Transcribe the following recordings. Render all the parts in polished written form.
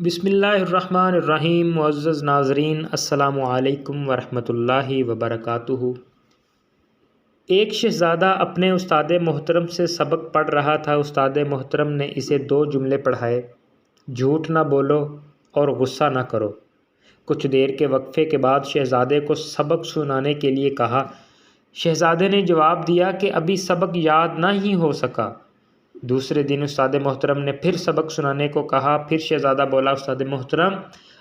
بسم اللہ الرحمن الرحیم۔ معزز ناظرین، السلام علیکم ورحمۃ اللہ وبرکاتہ۔ ایک شہزادہ اپنے استاد محترم سے سبق پڑھ رہا تھا۔ استاد محترم نے اسے 2 جملے پڑھائے: جھوٹ نہ بولو اور غصہ نہ کرو۔ کچھ دیر کے وقفے کے بعد شہزادے کو سبق سنانے کے لیے کہا۔ شہزادے نے جواب دیا کہ ابھی سبق یاد نہ ہی ہو سکا۔ دوسرے دن استاد محترم نے پھر سبق سنانے کو کہا۔ پھر شہزادہ بولا: استاد محترم،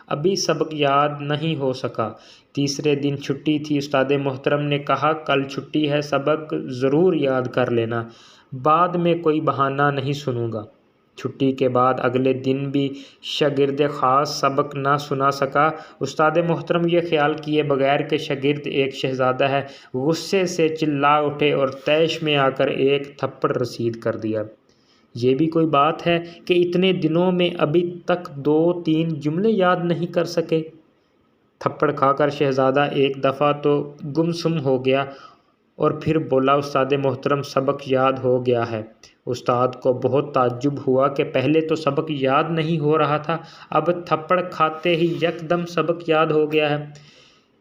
ابھی سبق یاد نہیں ہو سکا۔ تیسرے دن چھٹی تھی۔ استاد محترم نے کہا: کل چھٹی ہے، سبق ضرور یاد کر لینا، بعد میں کوئی بہانہ نہیں سنوں گا۔ چھٹی کے بعد اگلے دن بھی شاگرد خاص سبق نہ سنا سکا۔ استاد محترم یہ خیال کیے بغیر کہ شاگرد ایک شہزادہ ہے، غصے سے چلا اٹھے اور طیش میں آ کر ایک تھپڑ رسید کر دیا۔ یہ بھی کوئی بات ہے کہ اتنے دنوں میں ابھی تک 2-3 جملے یاد نہیں کر سکے؟ تھپڑ کھا کر شہزادہ ایک دفعہ تو گمسم ہو گیا اور پھر بولا: استاد محترم، سبق یاد ہو گیا ہے۔ استاد کو بہت تعجب ہوا کہ پہلے تو سبق یاد نہیں ہو رہا تھا، اب تھپڑ کھاتے ہی یکدم سبق یاد ہو گیا ہے۔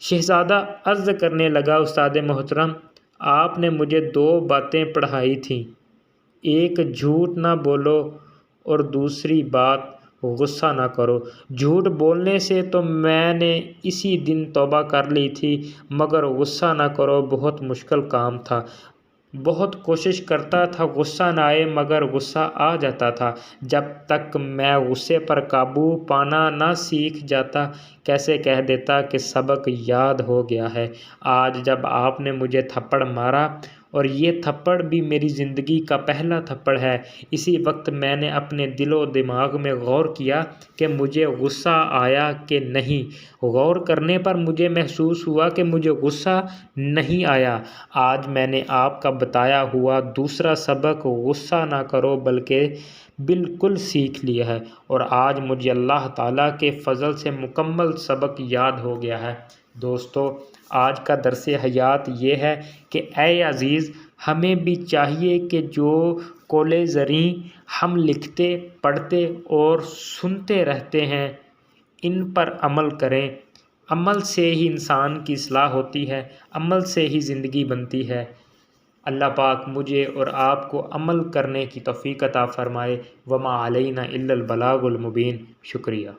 شہزادہ عرض کرنے لگا: استاد محترم، آپ نے مجھے 2 باتیں پڑھائی تھیں، ایک جھوٹ نہ بولو اور دوسری بات غصہ نہ کرو۔ جھوٹ بولنے سے تو میں نے اسی دن توبہ کر لی تھی، مگر غصہ نہ کرو بہت مشکل کام تھا۔ بہت کوشش کرتا تھا غصہ نہ آئے، مگر غصہ آ جاتا تھا۔ جب تک میں غصے پر قابو پانا نہ سیکھ جاتا، کیسے کہہ دیتا کہ سبق یاد ہو گیا ہے۔ آج جب آپ نے مجھے تھپڑ مارا، اور یہ تھپڑ بھی میری زندگی کا پہلا تھپڑ ہے، اسی وقت میں نے اپنے دل و دماغ میں غور کیا کہ مجھے غصہ آیا کہ نہیں۔ غور کرنے پر مجھے محسوس ہوا کہ مجھے غصہ نہیں آیا۔ آج میں نے آپ کا بتایا ہوا دوسرا سبق غصہ نہ کرو بالکل سیکھ لیا ہے، اور آج مجھے اللہ تعالیٰ کے فضل سے مکمل سبق یاد ہو گیا ہے۔ دوستو، آج کا درس حیات یہ ہے کہ اے عزیز، ہمیں بھی چاہیے کہ جو قول زریں ہم لکھتے، پڑھتے اور سنتے رہتے ہیں، ان پر عمل کریں۔ عمل سے ہی انسان کی اصلاح ہوتی ہے، عمل سے ہی زندگی بنتی ہے۔ اللہ پاک مجھے اور آپ کو عمل کرنے کی توفیق عطا فرمائے۔ وما علینا الا البلاغ المبین۔ شکریہ۔